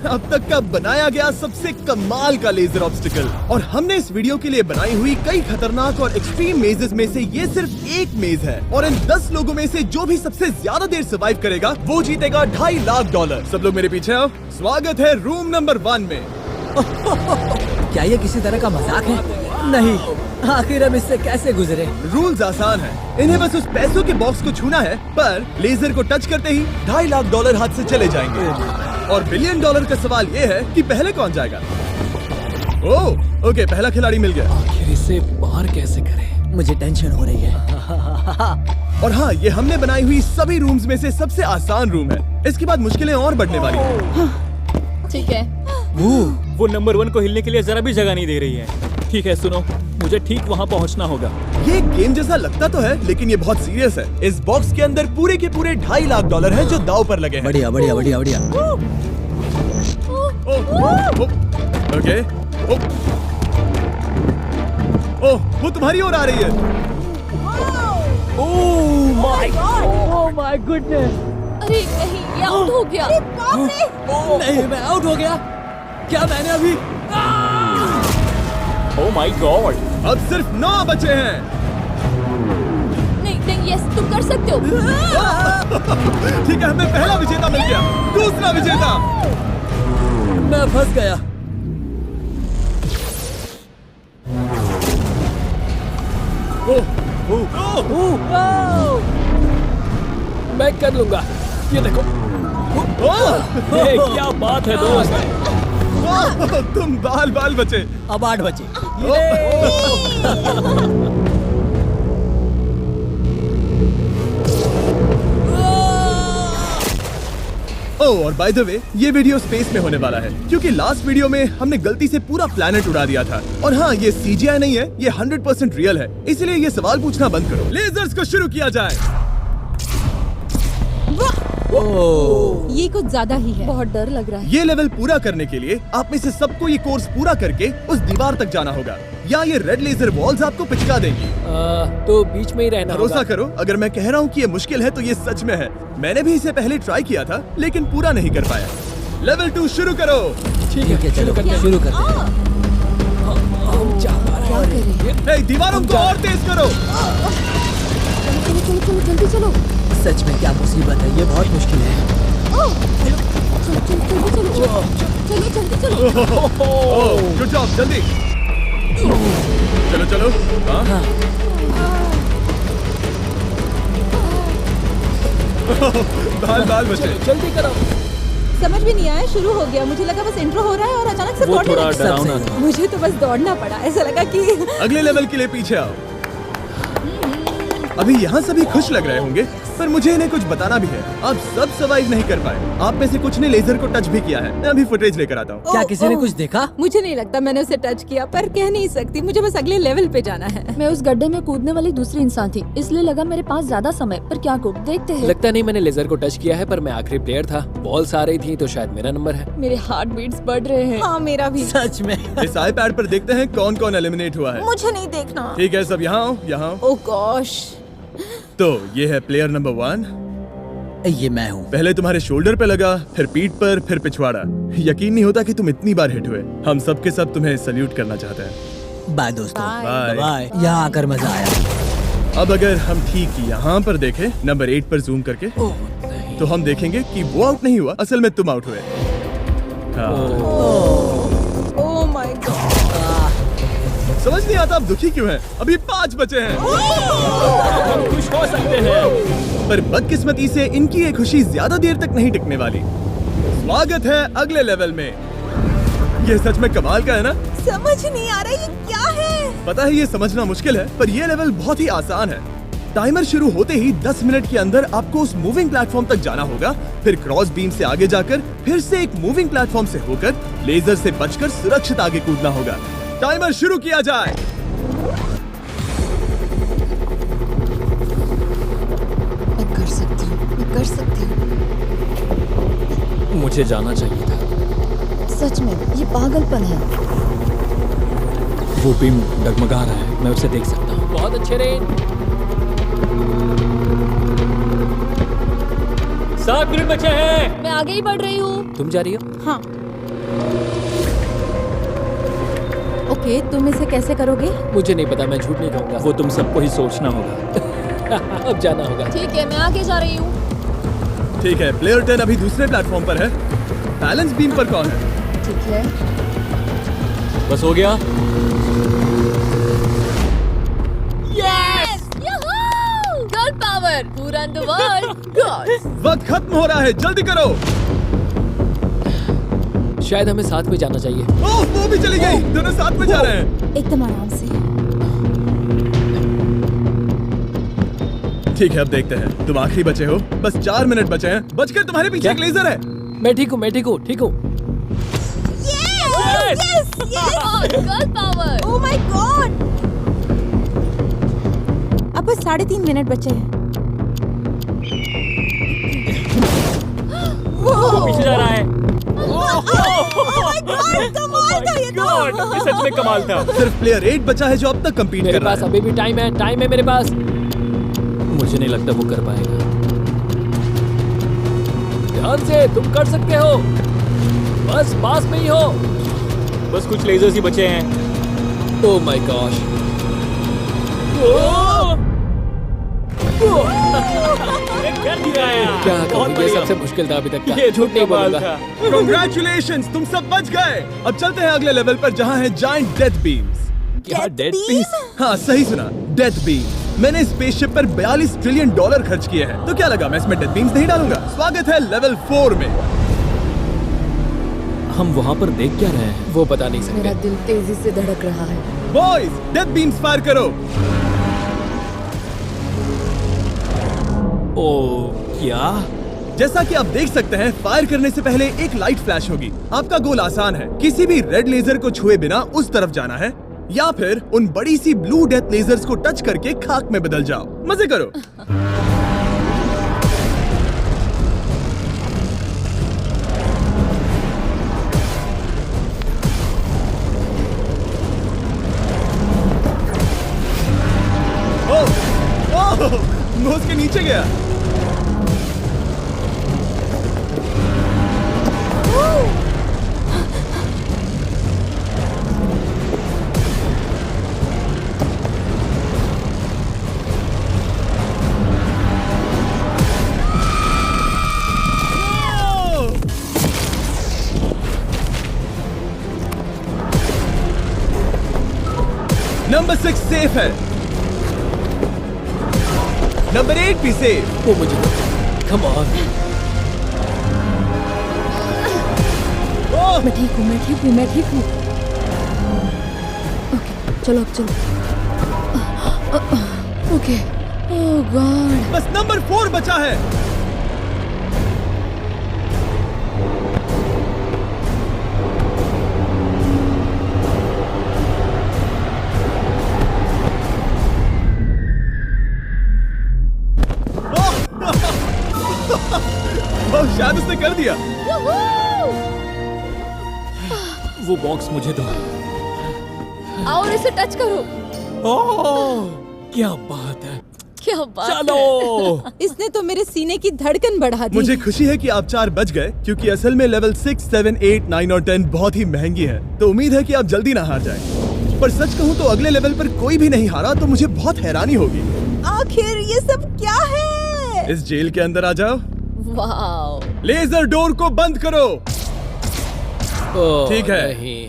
अब तक का बनाया गया सबसे कमाल का लेजर ऑब्स्टिकल। और हमने इस वीडियो के लिए बनाई हुई कई खतरनाक और एक्सट्रीम मेजेस में से ये सिर्फ एक मेज है। और इन 10 लोगों में से जो भी सबसे ज्यादा देर सर्वाइव करेगा वो जीतेगा $2.5 लाख। सब लोग मेरे पीछे आओ। स्वागत है रूम नंबर 1 में। क्या ये किसी तरह का मजाक है? नहीं, आखिर हम इससे कैसे गुजरे? रूल्स आसान है, इन्हें बस उस पैसों के बॉक्स को छूना है, पर लेजर को टच करते ही $2.5 लाख हाथ से चले जाएंगे। और $1 बिलियन का सवाल ये है कि पहले कौन जाएगा। ओह, ओके, पहला खिलाड़ी मिल गया। आखिर इसे बाहर कैसे करें? मुझे टेंशन हो रही है। और हाँ, ये हमने बनाई हुई सभी रूम्स में से सबसे आसान रूम है। इसके बाद मुश्किलें और बढ़ने वाली हैं। ठीक है। वो नंबर 1 को हिलने के लिए जरा भी जगह नहीं दे रही है। ठीक है, सुनो, मुझे ठीक वहाँ पहुँचना होगा। ये गेम जैसा लगता तो है, लेकिन ये बहुत सीरियस है। इस बॉक्स के अंदर पूरे के पूरे $2.5 लाख हैं जो दांव पर लगे हैं। बढ़िया बढ़िया बढ़िया बढ़िया। ओके। ओह, वो तुम्हारी ओर आ रही है। Oh my goodness. अरे नहीं, ये आउट हो गया। नहीं, मैं आउट हो गया। क्या मैंने अभी? Oh my God. अब सिर्फ 9 बचे हैं। नहीं नहीं, यस, तुम कर सकते हो। ठीक है, हमें पहला विजेता मिल गया। दूसरा विजेता। मैं फंस गया। मैं कर लूंगा, ये देखो। ए, क्या बात है दोस्त। तुम बाल बचे। अब 8 बचे। ओह, और बाय द वे, ये वीडियो स्पेस में होने वाला है, क्योंकि लास्ट वीडियो में हमने गलती से पूरा प्लैनेट उड़ा दिया था। और हाँ, ये CGI नहीं है, ये 100% रियल है। इसलिए ये सवाल पूछना बंद करो। लेजर्स को शुरू किया जाए। ये कुछ ज्यादा ही है। बहुत डर लग रहा है। ये लेवल पूरा करने के लिए आप में से सबको ये कोर्स पूरा करके उस दीवार तक जाना होगा, या ये रेड लेजर वॉल्स आपको पिचका देंगी। तो बीच में ही रहना होगा। भरोसा करो, अगर मैं कह रहा हूँ कि ये मुश्किल है तो ये सच में है। मैंने भी इसे पहले ट्राई किया था, लेकिन पूरा नहीं कर पाया। लेवल 2 शुरू करो। ठीक है, चलो शुरू करते हैं। क्या करें? दीवारों को और तेज करो। चलो चलो चलो, जल्दी चलो। सच में क्या मुसीबत है, ये बहुत मुश्किल है। चलो चलो जल्दी चलो। गुड जॉब, जल्दी चलो चलो। हाँ। बाल बचे। जल्दी करो। समझ भी नहीं आया, शुरू हो गया। मुझे लगा बस इंट्रो हो रहा है और अचानक से वो दौड़ने थोड़ा लगा। डरावना था। मुझे तो बस दौड़ना पड़ा। ऐसा लगा कि अगले लेवल के लिए पीछे आओ। अभी यहाँ सभी खुश लग रहे होंगे, पर मुझे इन्हें कुछ बताना भी है। आप सब सर्वाइव नहीं कर पाए। आप में से कुछ ने लेजर को टच भी किया है। मैं अभी फुटेज लेकर आता हूँ। क्या किसी ने कुछ देखा? मुझे नहीं लगता मैंने उसे टच किया, पर कह नहीं सकती। मुझे बस अगले लेवल पे जाना है। मैं उस गड्ढे में कूदने वाली दूसरी इंसान थी, इसलिए लगा मेरे पास ज्यादा समय। पर क्या करूं, देखते हैं। लगता नहीं मैंने लेजर को टच किया है, पर मैं आखिरी प्लेयर था। बॉल्स आ रही थी तो शायद मेरा नंबर है। मेरे हार्ट बीट्स बढ़ रहे हैं। हाँ, मेरा भी। सच में। इस iPad पर देखते हैं कौन कौन एलिमिनेट हुआ है। मुझे नहीं देखना। ठीक है, सब यहाँ आओ, यहाँ आओ। ओह गॉश। तो ये है प्लेयर नंबर 1। ये मैं हूँ। पहले तुम्हारे शोल्डर पे लगा, फिर पीठ पर, फिर पिछवाड़ा। यकीन नहीं होता कि तुम इतनी बार हिट हुए। हम सब के सब तुम्हें सल्यूट करना चाहते हैं। बाय दोस्तों। बाय। बाय। यहाँ आकर मजा आया। अब अगर हम ठीक यहाँ पर देखें, नंबर 8 पर जूम करके, तो हम देखेंगे कि वो आउट नहीं हुआ, असल में तुम आउट हुए। हाँ। Oh my God. समझ नहीं आता आप दुखी क्यों हैं? अभी 5 बचे हैं। हम खुश हो सकते हैं, पर बदकिस्मती से इनकी ये खुशी ज्यादा देर तक नहीं टिकने वाली। स्वागत है अगले लेवल में। ये सच में कमाल का है ना? समझ नहीं आ रहा ये क्या है। पता है ये समझना मुश्किल है, पर ये लेवल बहुत ही आसान है। टाइमर शुरू होते ही 10 मिनट के अंदर आपको उस मूविंग प्लेटफॉर्म तक जाना होगा, फिर क्रॉस बीम से आगे जाकर फिर से एक मूविंग प्लेटफॉर्म से होकर लेजर से बचकर सुरक्षित आगे कूदना होगा। टाइमर शुरू किया जाए। मैं कर सकती हूँ, मैं कर सकती हूँ। मुझे जाना चाहिए था। सच में ये पागलपन है। वो बीम डगमगा रहा है, मैं उसे देख सकता हूँ। बहुत अच्छे रेन। 7 मिनट बचे हैं। मैं आगे ही बढ़ रही हूँ। तुम जा रही हो? हाँ। ओके, तुम इसे कैसे करोगे? मुझे नहीं पता, मैं झूठ नहीं कहूंगा। वो तुम सबको ही सोचना होगा। अब जाना होगा। ठीक है, मैं आगे जा रही हूँ। ठीक है, प्लेयर 10 अभी दूसरे प्लेटफॉर्म पर है। बैलेंस बीम पर कौन है? ठीक है। बस हो गया। यस! गर्ल पावर, पूरा द वर्ल्ड गर्ल्स। वक्त खत्म हो रहा है, जल्दी करो। शायद हमें साथ में जाना चाहिए। ओह, वो भी चली गई। दोनों साथ में जा रहे हैं। एकदम आराम से। ठीक है, अब देखते हैं। तुम आखिरी बचे हो, बस 4 मिनट बचे हैं। बचकर तुम्हारे पीछे क्या? एक लेजर है। मैं ठीक हूँ, मैं ठीक हूँ, ठीक हूँ। Girl power. Oh my God. अब बस 3.5 मिनट बचे हैं। वो पीछे जा रहा है। कमाल था ये तो। गॉड, ये सच में कमाल था। सिर्फ प्लेयर 8 बचा है जो अब तक कंपीट मेरे कर रहा पास है। अभी भी टाइम है मेरे पास। मुझे नहीं लगता वो कर पाएगा। ध्यान से, तुम कर सकते हो। बस पास में ही हो। बस कुछ लेजर्स ही बचे हैं। Oh my gosh. कर दिखाया। क्या बहुत कहूँ, ये बढ़िया। सबसे मुश्किल था अभी तक का। ये झूठ नहीं कमाल बोलूंगा। था। Congratulations, तुम सब बच गए। अब चलते हैं अगले लेवल पर जहाँ है जायंट डेथ बीम्स। क्या डेड पीस? हाँ, सही सुना, डेथ बीम। मैंने स्पेसशिप पर $42 ट्रिलियन खर्च किए हैं। तो क्या लगा मैं इसमें डेथ बीम्स नहीं डालूंगा? स्वागत है लेवल 4 में। हम वहाँ पर देख क्या रहे हैं? वो बता नहीं मेरा सकते। दिल तेजी से धड़क रहा है। बॉयज, डेथ बीम्स फायर करो। ओ क्या? जैसा कि आप देख सकते हैं, फायर करने से पहले एक लाइट फ्लैश होगी। आपका गोल आसान है, किसी भी रेड लेजर को छुए बिना उस तरफ जाना है, या फिर उन बड़ी सी ब्लू डेथ लेजर्स को टच करके खाक में बदल जाओ। मजे करो। ओह, वो उसके नीचे गया। नंबर 6 सेफ है। नंबर 8 भी सेफ। वो मुझे कम ऑन। मैं ठीक हूँ, मैं ठीक हूँ, मैं ठीक हूँ। ओके, चलो अब चलो। ओके। ओह गॉड। बस नंबर 4 बचा है। ओह, शायद उसने कर दिया। वो बॉक्स मुझे दो। आओ और इसे टच करो। ओह, क्या बात है। क्या बात चलो। है। इसने तो मेरे सीने की धड़कन बढ़ा दी। मुझे खुशी है कि आप 4 बच गए, क्योंकि असल में लेवल 6, 7, 8, 9 और 10 बहुत ही महंगी है। तो उम्मीद है कि आप जल्दी ना हार जाएं। पर सच कहूँ तो अगले लेवल पर कोई भी नहीं हारा तो मुझे बहुत हैरानी होगी। आखिर ये सब क्या है? इस जेल के अंदर आ जाओ। वाओ। लेजर डोर को बंद करो। ओह, ठीक है। नहीं।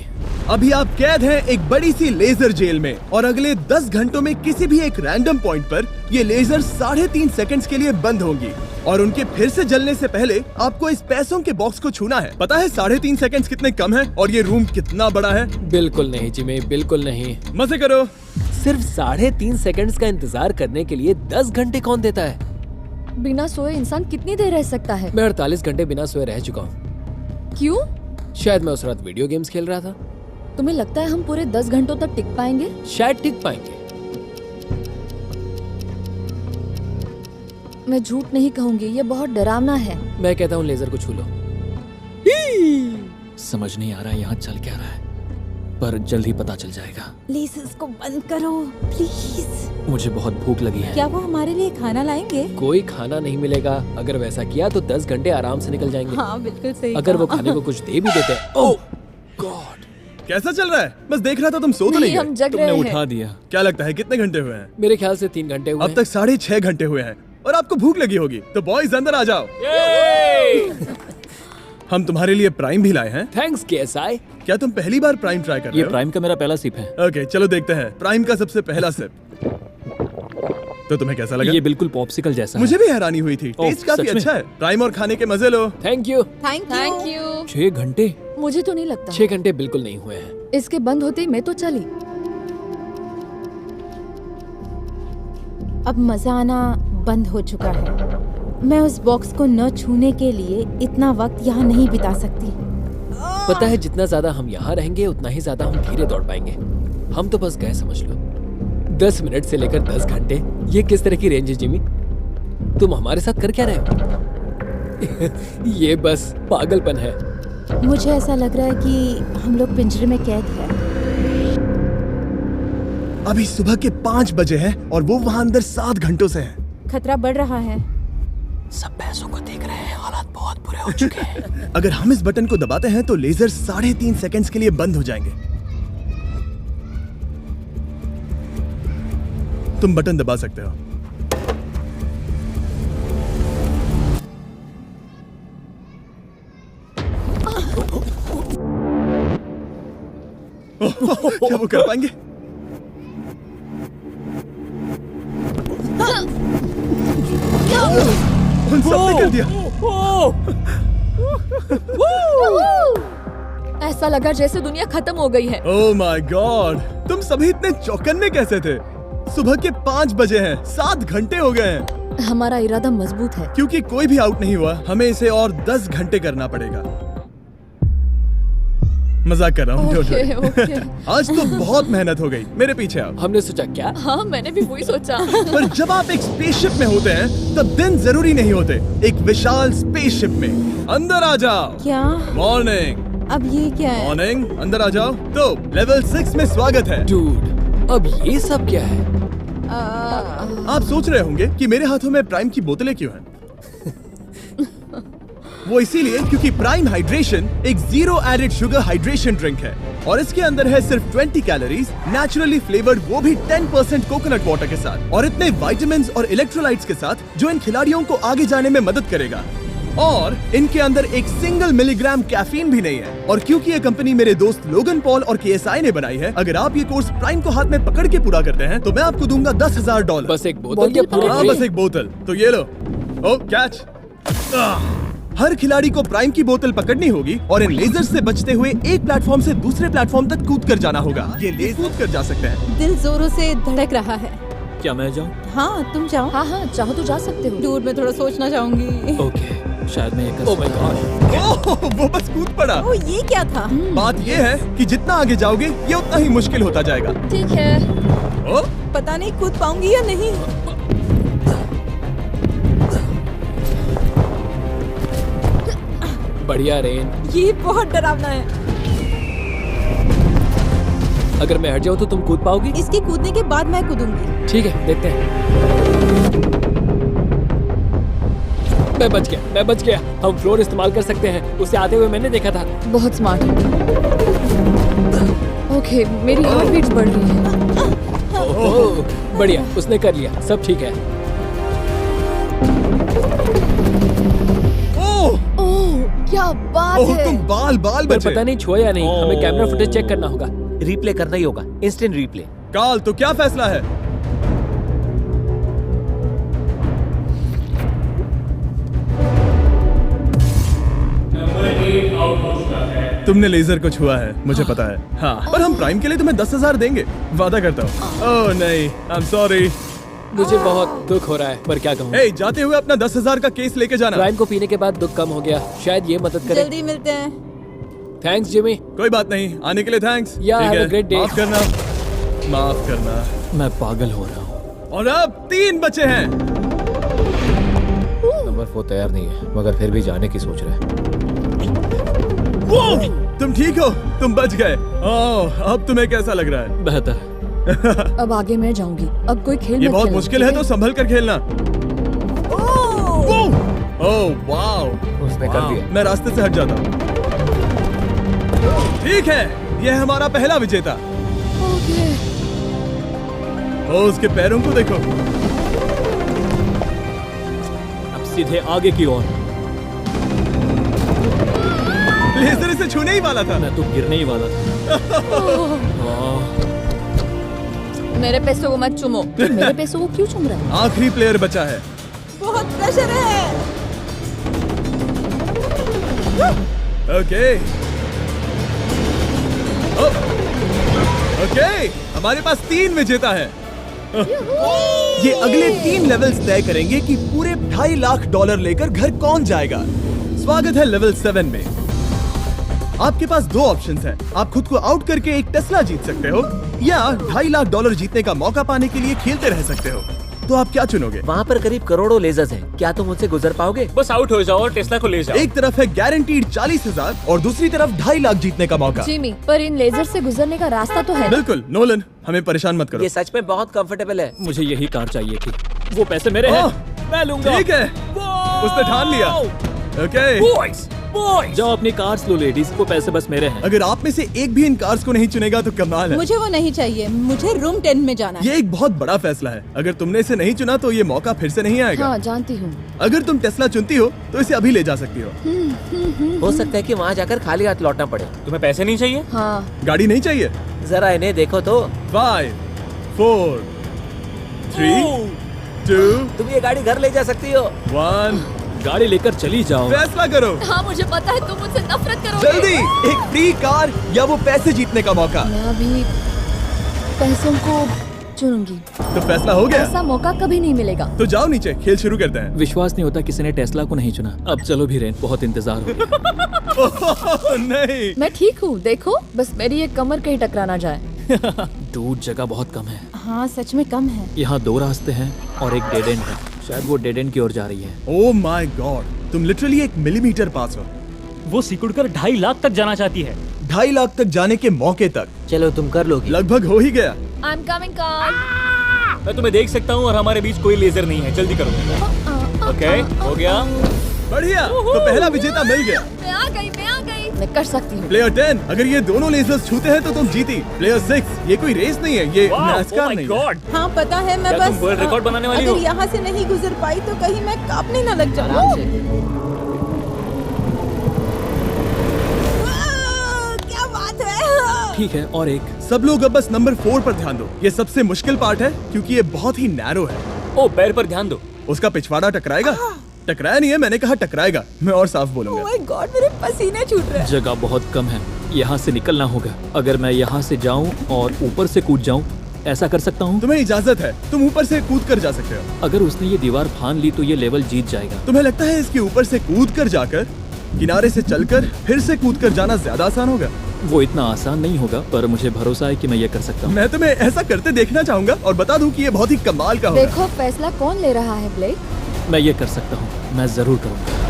अभी आप कैद हैं एक बड़ी सी लेजर जेल में, और अगले 10 घंटों में किसी भी एक रैंडम पॉइंट पर ये लेजर 3.5 सेकंड्स के लिए बंद होंगी, और उनके फिर से जलने से पहले आपको इस पैसों के बॉक्स को छूना है। पता है 3.5 सेकंड्स कितने कम है, और ये रूम कितना बड़ा है? बिल्कुल नहीं जिमी, बिल्कुल नहीं। मजे करो। सिर्फ 3.5 सेकंड्स का इंतजार करने के लिए 10 घंटे कौन देता है? बिना सोए इंसान कितनी देर रह सकता है? मैं 48 घंटे बिना सोए रह चुका हूँ। क्यों? शायद मैं उस रात वीडियो गेम्स खेल रहा था। तुम्हें लगता है हम पूरे 10 घंटों तक टिक पाएंगे? शायद टिक पाएंगे। मैं झूठ नहीं कहूंगी, ये बहुत डरावना है। मैं कहता हूँ लेजर को छू लो। समझ नहीं आ रहा यहाँ चल क्या रहा है। पर जल्द ही पता चल जाएगा। प्लीज इसको बंद करो प्लीज। मुझे बहुत भूख लगी है। क्या वो हमारे लिए खाना लाएंगे? कोई खाना नहीं मिलेगा। अगर वैसा किया तो 10 घंटे आराम से निकल जाएंगे। हाँ बिल्कुल सही। अगर वो खाने को कुछ दे भी देते हैं। ओह गॉड, कैसा चल रहा है? बस देख रहा था, तुम सो तो नहीं हम गए? जग तुमने रहे उठा हैं। दिया। क्या लगता है कितने घंटे हुए हैं? मेरे ख्याल से 3 घंटे हुए अब तक 6.5 घंटे हुए हैं और आपको भूख लगी होगी। तो बॉयज अंदर आ जाओ। हम तुम्हारे लिए प्राइम भी लाए हैं। Thanks KSI। क्या तुम पहली बार प्राइम ट्राई कर रहे ये हो? प्राइम का मेरा पहला सिप है। ओके चलो देखते हैं प्राइम का सबसे पहला सिप। तो तुम्हें कैसा लगा? ये बिल्कुल पॉप्सिकल जैसा मुझे भी हैरानी हुई थी। ओह, टेस्ट काफी सच में? अच्छा है। प्राइम और खाने के मजे लो। Thank you. Thank you. 6 घंटे? मुझे तो नहीं लगता। 6 घंटे बिल्कुल नहीं हुए हैं। इसके बंद होते ही मैं तो चली। अब मजा आना बंद हो चुका है। मैं उस बॉक्स को न छूने के लिए इतना वक्त यहाँ नहीं बिता सकती। पता है जितना ज्यादा हम यहाँ रहेंगे उतना ही ज्यादा हम धीरे दौड़ पाएंगे। हम तो बस गए समझ लो। 10 मिनट से लेकर 10 घंटे, ये किस तरह की रेंज है जिमी? तुम हमारे साथ कर क्या रहे हो? ये बस पागलपन है। मुझे ऐसा लग रहा है कि हम लोग पिंजरे में कैद हैं। अभी सुबह के 5 बजे हैं और वो वहाँ अंदर 7 घंटों से हैं। खतरा बढ़ रहा है। सब भैंसों को देख रहे हैं, हालात बहुत बुरे हो चुके हैं। अगर हम इस बटन को दबाते हैं तो लेजर 3.5 सेकंड्स के लिए बंद हो जाएंगे। तुम बटन दबा सकते हो। क्या वो कर पाएंगे? उन सबने कर दिया। ऐसा लगा जैसे दुनिया खत्म हो गई है। ओह माय गॉड, तुम सभी इतने चौकन्ने कैसे थे? सुबह के 5 बजे हैं, 7 घंटे हो गए हैं। हमारा इरादा मजबूत है। क्योंकि कोई भी आउट नहीं हुआ, हमें इसे और 10 घंटे करना पड़ेगा। मजाक कर रहा हूँ। don't worry। ओके। आज तो बहुत मेहनत हो गई। मेरे पीछे आओ। हमने सोचा क्या? हाँ मैंने भी वही सोचा। पर जब आप एक स्पेसशिप में होते हैं तब दिन जरूरी नहीं होते। एक विशाल स्पेसशिप में अंदर आ जाओ। क्या? मॉर्निंग। अब ये क्या है? मॉर्निंग, अंदर आ जाओ। तो लेवल 6 में स्वागत है। डूड, अब ये सब क्या है? आप सोच रहे होंगे कि मेरे हाथों में प्राइम की बोतलें क्यों हैं? वो इसीलिए क्योंकि प्राइम हाइड्रेशन एक 0 एडेड शुगर हाइड्रेशन ड्रिंक है और इसके अंदर है सिर्फ 20 कैलोरीज, नेचुरली फ्लेवर्ड, वो भी 10% कोकोनट वाटर के साथ, और इतने विटामिन्स और इलेक्ट्रोलाइट्स के साथ जो इन खिलाड़ियों को आगे जाने में मदद करेगा। और इनके अंदर एक सिंगल मिलीग्राम कैफीन भी नहीं है। और क्योंकि ये कंपनी मेरे दोस्त लोगन पॉल और KSI ने बनाई है, अगर आप ये कोर्स प्राइम को हाथ में पकड़ के पूरा करते हैं तो मैं आपको दूंगा $10,000। बस एक बोतल या पूरे हाँ, ट्रे? बस एक बोतल। तो ये लो। ओ कैच। हर खिलाड़ी को प्राइम की बोतल पकड़नी होगी और इन लेजर से बचते हुए एक प्लेटफॉर्म से दूसरे प्लेटफॉर्म तक कूद कर जाना होगा। ये लेजर कूद कर जा सकते हैं। दिल जोरों से धड़क रहा है। क्या मैं जाऊँ? हाँ तुम जाओ। हाँ चाहो तो जा सकते हो। दूर में थोड़ा सोचना चाहूंगी। ओके, शायद मैं ये कर ओह माय सकता हूँ। गॉड, वो बस कूद पड़ा। ओ ये क्या था? बात ये है कि जितना आगे जाओगे ये उतना ही मुश्किल होता जाएगा। ठीक है। ओ, पता नहीं कूद पाऊंगी या नहीं। बढ़िया रेन। ये बहुत डरावना है। अगर मैं हट जाऊँ तो तुम कूद पाओगी? इसके कूदने के बाद मैं कूदूंगी। ठीक है, देखते हैं। मैं बच गया। हम फ्लोर इस्तेमाल कर सकते हैं, उसे आते हुए मैंने देखा था। बहुत स्मार्ट। ओके मेरी हार्ट बीट्स बढ़ रही है। ओह, बढ़िया, उसने कर लिया, सब ठीक है। ओह क्या बात ओह, है। तुम बाल पर बचे। पता नहीं छुआ या नहीं, हमें कैमरा फुटेज चेक करना होगा। रिप्ले करना ही होगा, इंस्टेंट रिप्ले। काल, तो क्या फैसला है? तुमने लेजर को छुआ है, मुझे पता है। हाँ, पर हम प्राइम के लिए तुम्हें 10,000 देंगे, वादा करता हूँ। ओह नहीं, आई एम सॉरी। मुझे बहुत दुख हो रहा है, पर क्या कहूँ। हे, जाते हुए अपना 10,000 का केस लेके जाना। प्राइम को पीने के बाद दुख कम हो गया, शायद ये मदद करे। जल्दी मिलते हैं। Thanks Jimmy. कोई बात नहीं, आने के लिए थैंक्स। Yeah, ठीक have है, a great day. माफ करना। मैं पागल हो रहा हूँ। और अब 3 बचे हैं। नंबर 4 तैयार नहीं है, मगर फिर भी जाने की सोच रहा है। तुम ठीक हो? तुम बच गए। ओह, अब तुम्हें कैसा लग रहा है? बेहतर। अब आगे मैं जाऊंगी। अब कोई खेल ये मत बहुत खेलना, मुश्किल है, ठीक तो संभल कर खेलना। ओह वाओ, उसने कर दिया। मैं रास्ते से हट जाता हूँ। ठीक है, यह हमारा पहला विजेता। ओके। ओ, उसके पैरों को देखो। अब सीधे आगे की ओर। लेजर इसे छूने ही वाला था। मैं तो गिरने ही वाला था। मेरे पैसों को मत चुमो। मेरे पैसों को क्यों चुम रहा है? आखिरी प्लेयर बचा है। बहुत प्रेशर है। ओके ओके, हमारे पास 3 विजेता है। ये अगले 3 लेवल्स तय करेंगे कि पूरे $2.5 लाख लेकर घर कौन जाएगा। स्वागत है लेवल 7 में। आपके पास 2 ऑप्शंस हैं। आप खुद को आउट करके एक टेस्ला जीत सकते हो या $2.5 लाख जीतने का मौका पाने के लिए खेलते रह सकते हो। तो आप क्या चुनोगे? वहाँ पर करीब करोड़ों लेजर्स हैं। क्या तुम उनसे गुजर पाओगे? बस आउट हो जाओ और टेस्ला को ले जाओ। एक तरफ है गारंटीड 40,000 और दूसरी तरफ $2.5 लाख जीतने का मौका। जिमी, पर इन लेजर से गुजरने का रास्ता तो है ना? बिल्कुल नोलन, हमें परेशान मत करो। ये सच में बहुत कंफर्टेबल है। मुझे यही कार चाहिए थी। वो पैसे मेरे हैं। ओह, मैं लूंगा। ठीक है, उसने ठान लिया। ओके, बॉयज, बॉयज, जाओ अपनी कार्स लो लेडीज, को पैसे बस मेरे हैं। अगर आप में से एक भी इन कार्स को नहीं चुनेगा तो कमाल है। मुझे वो नहीं चाहिए, मुझे रूम 10 में जाना है। ये एक बहुत बड़ा फैसला है। अगर तुमने इसे नहीं चुना तो ये मौका फिर से नहीं आएगा। हाँ, जानती हूँ। अगर तुम टेस्ला चुनती हो तो इसे अभी ले जा सकती हो। हो सकता है कि वहाँ जाकर खाली हाथ लौटना पड़े। तुम्हें पैसे नहीं चाहिए? हाँ। गाड़ी नहीं चाहिए? जरा इन्हें देखो तो। 5 4 3 2 तुम ये गाड़ी घर ले जा सकती हो। 1, गाड़ी लेकर चली जाओ। फैसला करो हाँ, मुझे पता है तुम मुझसे नफरत करोगे। जल्दी। एक फ्री कार या वो पैसे जीतने का मौका। मैं अभी पैसों को चुनूंगी। तो फैसला हो गया? ऐसा मौका कभी नहीं मिलेगा। तो जाओ नीचे, खेल शुरू करते हैं। विश्वास नहीं होता किसी ने टेस्ला को नहीं चुना। अब चलो भी रेन, बहुत इंतजार हो गया। ओह, नहीं। मैं ठीक हूँ, देखो बस मेरी एक कमर कहीं टकरा ना जाए। दूर जगह बहुत कम है। हाँ, सच में कम है। यहाँ 2 रास्ते हैं और एक डेड एंड है। शायद वो डेड एंड की ओर जा रही है। ओह माय गॉड, तुम लिटरली 1 मिलीमीटर पास हो। वो सिकुड़कर 2.5 लाख तक जाना चाहती है। 2.5 लाख तक जाने के मौके तक चलो तुम कर लोगी। लगभग हो ही गया। I am coming car. मैं तुम्हें देख सकता हूँ और हमारे बीच कोई लेजर नहीं है। जल्दी करो। ओके, हो गया। बढ़िया, तो पहला विजेता मिल गया। मैं आ गई। मैं कर सकती हूँ। प्लेयर 10, अगर ये दोनों लेजर्स छूते हैं तो तुम जीती। प्लेयर 6, ये कोई रेस नहीं है, ये NASCAR नहीं है। हाँ पता है, मैं क्या बस तुम वर्ल्ड रिकॉर्ड बनाने वाली अगर हो? यहाँ से नहीं गुजर पाई तो कहीं मैं कांपने न लग जाऊँ। क्या बात है। ठीक है, और एक। सब लोग अब बस नंबर 4 पर ध्यान दो। ये सबसे मुश्किल पार्ट है क्योंकि ये बहुत ही नैरो है। ओ, पैर पर ध्यान दो। उसका पिछवाड़ा टकराएगा। टकराया नहीं है, मैंने कहा टकराएगा। मैं और साफ बोलूंगा। ओह माय गॉड, मेरे पसीने छूट रहे हैं। जगह बहुत कम है, यहाँ से निकलना होगा। अगर मैं यहाँ से जाऊँ और ऊपर से कूद जाऊँ, ऐसा कर सकता हूँ? तुम्हें इजाजत है, तुम ऊपर से कूद कर जा सकते हो। अगर उसने ये दीवार फान ली तो ये लेवल जीत जाएगा। तुम्हें लगता है इसके ऊपर से कूद कर जाकर किनारे से चलकर फिर से कूद कर जाना ज्यादा आसान होगा? वो इतना आसान नहीं होगा, पर मुझे भरोसा है कि मैं ये कर सकता हूँ। मैं तुम्हें ऐसा करते देखना चाहूंगा और बता दूं कि ये बहुत ही कमाल का होगा। देखो फैसला कौन ले रहा है ब्लेक। मैं ये कर सकता हूँ, मैं जरूर करूँगा।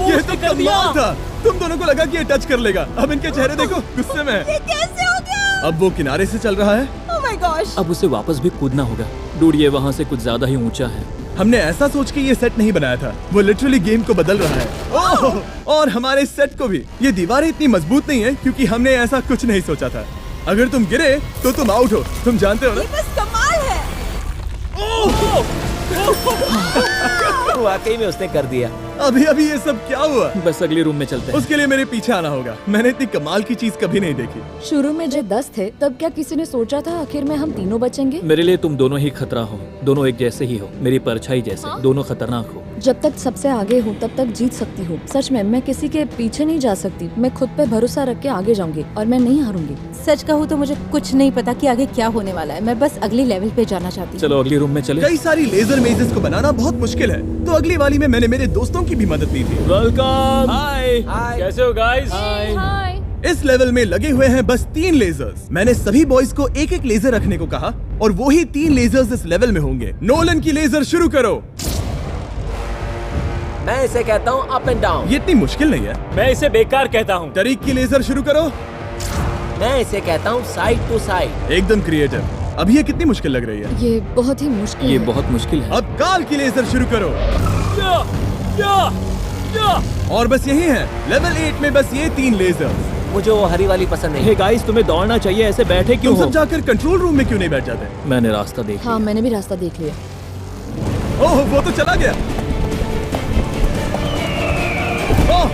ये तो कमाल था। तुम दोनों को लगा कि ये टच कर लेगा। अब इनके चेहरे देखो, गुस्से में है। ये कैसे हो गया? अब वो किनारे से चल रहा है। Oh my gosh. अब उसे वापस भी कूदना होगा। डूड, ये वहाँ से कुछ ज्यादा ही ऊंचा है। हमने ऐसा सोच के ये सेट नहीं बनाया था। वो लिटरली गेम को बदल रहा है। ओह! और हमारे सेट को भी। ये दीवारें इतनी मजबूत नहीं है क्योंकि हमने ऐसा कुछ नहीं सोचा था। अगर तुम गिरे तो तुम आउट हो। तुम जानते हो ना? ये बस कमाल है। वाकई में उसने कर दिया। अभी अभी ये सब क्या हुआ? बस अगले रूम में चलते हैं। उसके लिए मेरे पीछे आना होगा। मैंने इतनी कमाल की चीज कभी नहीं देखी। शुरू में जब 10 थे तब क्या किसी ने सोचा था आखिर में हम तीनों बचेंगे? मेरे लिए तुम दोनों ही खतरा हो। दोनों एक जैसे ही हो, मेरी परछाई जैसे। दोनों खतरनाक हो। जब तक सबसे आगे हूँ तब तक जीत सकती हूँ। सच में मैं किसी के पीछे नहीं जा सकती। मैं खुद पे भरोसा रख के आगे जाऊंगी और मैं नहीं हारूंगी। सच कहूँ तो मुझे कुछ नहीं पता कि आगे क्या होने वाला है। मैं बस अगले लेवल पे जाना चाहती हूँ। चलो अगले रूम में चले। कई सारी लेजर मेजेस को बनाना बहुत मुश्किल है, तो अगली वाली में मैंने मेरे दोस्तों की भी मदद ली थी। वेलकम। हाय। हाय। कैसे हो गाइस? हाय। इस लेवल में लगे हुए हैं बस 3 लेजर्स। मैंने सभी बॉयज को एक एक लेजर रखने को कहा और वो ही 3 लेजर्स इस लेवल में होंगे। नोलन की लेजर शुरू करो। मैं इसे कहता हूँ अप एंड डाउन। ये इतनी मुश्किल नहीं है। मैं इसे बेकार कहता हूँ। तरीक की लेजर शुरू करो। मैं इसे कहता हूँ साइड टू साइड। एकदम क्रिएटिव। अब ये कितनी मुश्किल लग रही है। ये बहुत ही मुश्किल ये है। बहुत मुश्किल है। अब काल की लेजर शुरू करो। और बस यही है, लेवल 8 में बस ये 3 लेजर। मुझे वो हरी वाली पसंद नहीं। हे गाइस, तुम्हें दौड़ना चाहिए, ऐसे बैठे क्यों तुम हो? सब जाकर कंट्रोल रूम में क्यों नहीं बैठ जाते? मैंने रास्ता देख हाँ, मैंने भी रास्ता देख लिया। ओह, वो तो चला गया। ओह,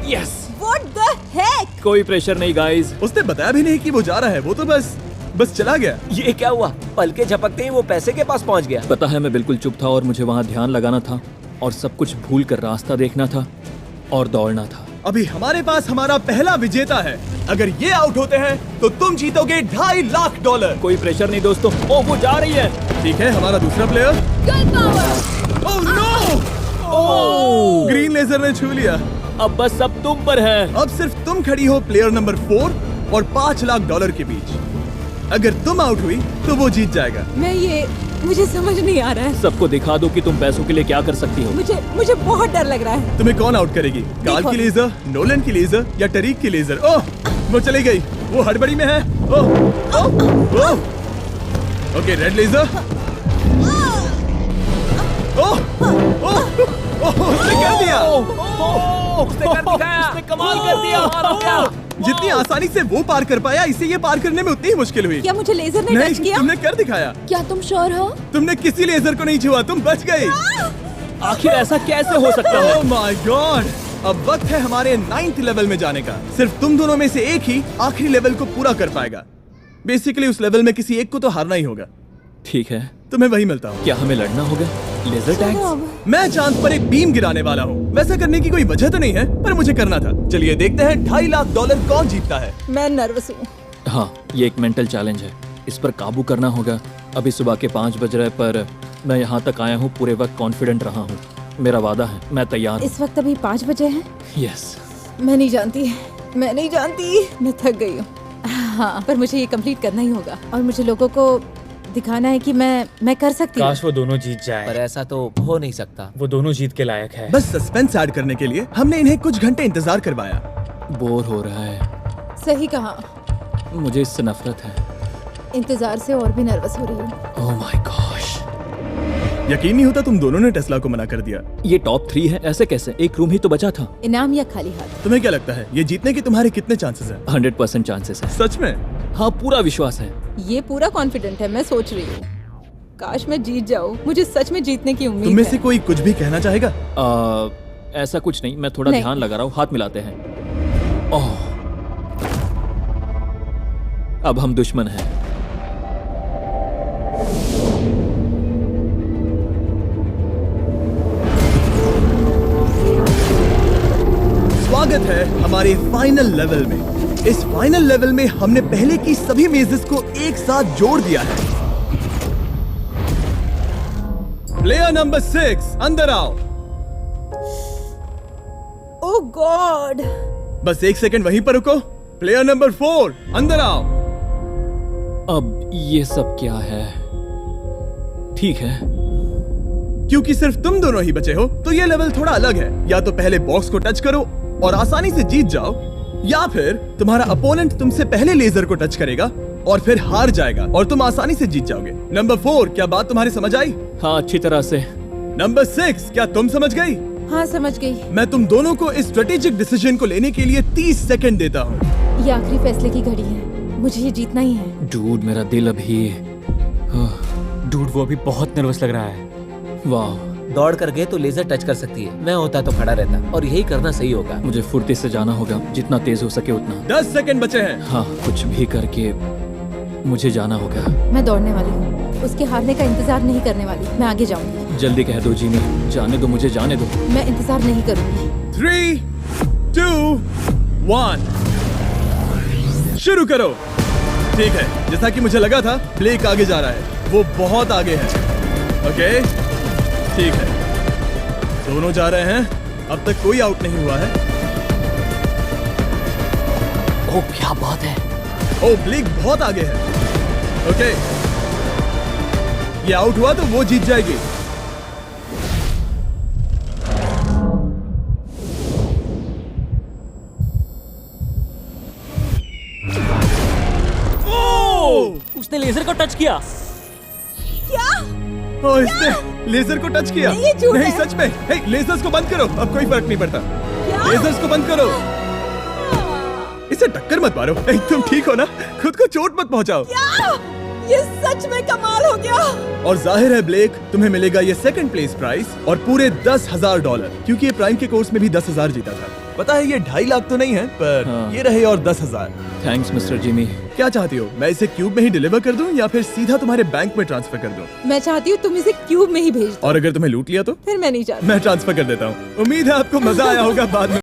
यस। What the heck? कोई प्रेशर नहीं गाइस। उसने बताया भी नहीं कि वो जा रहा है, वो तो बस चला गया। ये क्या हुआ? पल के झपकते ही वो पैसे के पास पहुँच गया। पता है, मैं बिल्कुल चुप था और मुझे वहाँ ध्यान लगाना था और सब कुछ भूल कर रास्ता देखना था और दौड़ना था। अभी हमारे पास हमारा पहला विजेता है। अगर ये आउट होते हैं तो तुम जीतोगे $2.5 लाख। कोई प्रेशर नहीं दोस्तों। ओह, वो जा रही है। ठीक है, हमारा दूसरा player. Oh no! Oh! Green laser ने छू लिया। अब बस सब तुम पर है। अब सिर्फ तुम खड़ी हो प्लेयर नंबर 4 और $5 लाख के बीच। अगर तुम आउट हुई तो वो जीत जाएगा। मुझे समझ नहीं आ रहा है। सबको दिखा दो कि तुम पैसों के लिए क्या कर सकती हो। मुझे बहुत डर लग रहा है। तुम्हें कौन आउट करेगी? काल की लेजर, नोलन की लेजर या टरीक की लेजर? ओह, वो चली गई। वो हड़बड़ी में है। ओह, ओह, ओह। Okay, red laser. ओह, ओह, ओह, उसने कर दिया। उसने कर दिखाया। उसने कमाल कर दिया। जितनी आसानी से वो पार कर पाया, इसे ये पार करने में उतनी ही मुश्किल हुई। क्या मुझे लेजर ने नहीं, टच किया? तुमने कर दिखाया। क्या तुम श्योर हो? तुमने किसी लेजर को नहीं छुआ, तुम बच गई। आखिर ऐसा कैसे हो सकता है? Oh my God! अब वक्त है हमारे 9th लेवल में जाने का। सिर्फ तुम दोनों में से एक ही आखिरी लेवल को पूरा कर पाएगा। बेसिकली उस लेवल में किसी एक को तो हारना ही होगा। ठीक है, तुम्हें वही मिलता हूँ। क्या हमें लड़ना होगा? Laser tags? मैं चांद पर एक बीम गिराने वाला हूँ। वैसा करने की कोई वजह तो नहीं है, पर मुझे करना था। चलिए देखते हैं $2.5 लाख कौन जीतता है। मैं नर्वस हूँ। हाँ, ये एक मेंटल चैलेंज है। इस पर काबू करना होगा। अभी सुबह के 5 बज रहे, पर मैं यहाँ तक आया हूँ पूरे वक्त कॉन्फिडेंट रहा हूँ। मेरा वादा है, मैं तैयार हूँ। इस वक्त अभी 5 बजे हैं। यस। मैं नहीं जानती, मैं थक गई हूँ। हाँ, पर मुझे ये कंप्लीट करना ही होगा और मुझे लोगों को दिखाना है कि मैं कर सकती हूँ। काश वो दोनों जीत जाए। पर ऐसा तो हो नहीं सकता। वो दोनों जीत के लायक है। बस सस्पेंस ऐड करने के लिए हमने इन्हें कुछ घंटे इंतजार करवाया। बोर हो रहा है। सही कहा। मुझे इससे नफरत है। इंतजार से और भी नर्वस हो रही हूँ। Oh my gosh. यकीन नहीं होता तुम दोनों ने टेस्ला को मना कर दिया। ये टॉप 3 है, ऐसे कैसे? एक रूम ही तो बचा था। इनाम या खाली हाथ? तुम्हें क्या लगता है ये जीतने के तुम्हारे कितने चांसेस हैं? 100% चांसेस है। सच में? हाँ, पूरा विश्वास है। ये पूरा कॉन्फिडेंट है। मैं सोच रही हूँ काश मैं जीत जाऊँ। मुझे सच में जीतने की उम्मीद तुम में है। से कोई कुछ भी कहना चाहेगा? ऐसा कुछ नहीं, मैं थोड़ा नहीं। ध्यान लगा रहा हूँ। हाथ मिलाते हैं। ओह, अब हम दुश्मन हैं। स्वागत है हमारे फाइनल लेवल में। इस फाइनल लेवल में हमने पहले की सभी मेजेस को एक साथ जोड़ दिया है। प्लेयर नंबर 6 अंदर आओ। ओह गॉड। बस 1 सेकंड वहीं पर रुको। प्लेयर नंबर 4 अंदर आओ। अब ये सब क्या है? ठीक है, क्योंकि सिर्फ तुम दोनों ही बचे हो तो ये लेवल थोड़ा अलग है। या तो पहले बॉक्स को टच करो और आसानी से जीत जाओ, या फिर तुम्हारा अपोनेंट तुमसे पहले लेजर को टच करेगा और फिर हार जाएगा और तुम आसानी से जीत जाओगे। नंबर 4, क्या बात तुम्हारी समझ आई? हाँ, अच्छी तरह से। नंबर 6, क्या तुम समझ गई? हाँ, समझ गई। मैं तुम दोनों को इस स्ट्रेटेजिक डिसीजन को लेने के लिए 30 सेकंड देता हूँ। ये आखिरी फैसले की घड़ी है। मुझे ये जीतना ही है। डूड, मेरा दिल अभी डूड, वो अभी बहुत नर्वस लग रहा है। वाह, दौड़ कर गए तो लेजर टच कर सकती है। मैं होता तो खड़ा रहता और यही करना सही होगा। मुझे फुर्ती से जाना होगा, जितना तेज हो सके उतना। 10 सेकंड बचे हैं। हाँ, कुछ भी करके मुझे जाना होगा। मैं दौड़ने वाली हूँ। उसके हारने का इंतजार नहीं करने वाली। मैं आगे जाऊंगी। जल्दी कह दो जीनी, जाने दो, मुझे जाने दो। मैं इंतजार नहीं करूंगी। 3, 2, 1 शुरू करो। ठीक है, जैसा कि मुझे लगा था, ब्लेक आगे जा रहा है। वो बहुत आगे है। ओके, ठीक है, दोनों जा रहे हैं। अब तक कोई आउट नहीं हुआ है। ओ क्या बात है। ओ ब्लिक बहुत आगे है। ओके, ये आउट हुआ तो वो जीत जाएगी। उसने लेजर को टच किया। ओ, इसने लेजर को टच किया। नहीं, ये झूठ नहीं है। सच में। हे, लेजर्स को बंद करो, अब कोई फर्क नहीं पड़ता। लेजर्स को बंद करो। इसे टक्कर मत मारो। हे, तुम ठीक हो ना? खुद को चोट मत पहुंचाओ। ये सच में कमाल हो गया। और जाहिर है ब्लेक, तुम्हें मिलेगा ये सेकंड प्लेस प्राइस और पूरे $10,000, क्योंकि ये प्राइम के कोर्स में भी 10,000 जीता था। पता है ये 2.5 लाख तो नहीं है, पर हाँ। ये रहे और 10,000। Thanks mister Jimmy. क्या चाहती हो, मैं इसे क्यूब में ही डिलीवर कर दूं या फिर सीधा तुम्हारे बैंक में ट्रांसफर कर दूं? मैं चाहती हूँ तुम इसे क्यूब में ही भेज दो। और अगर तुम्हें लूट लिया तो फिर मैं नहीं चाहती। मैं ट्रांसफर कर देता हूँ। उम्मीद है आपको मजा आया होगा। बाद में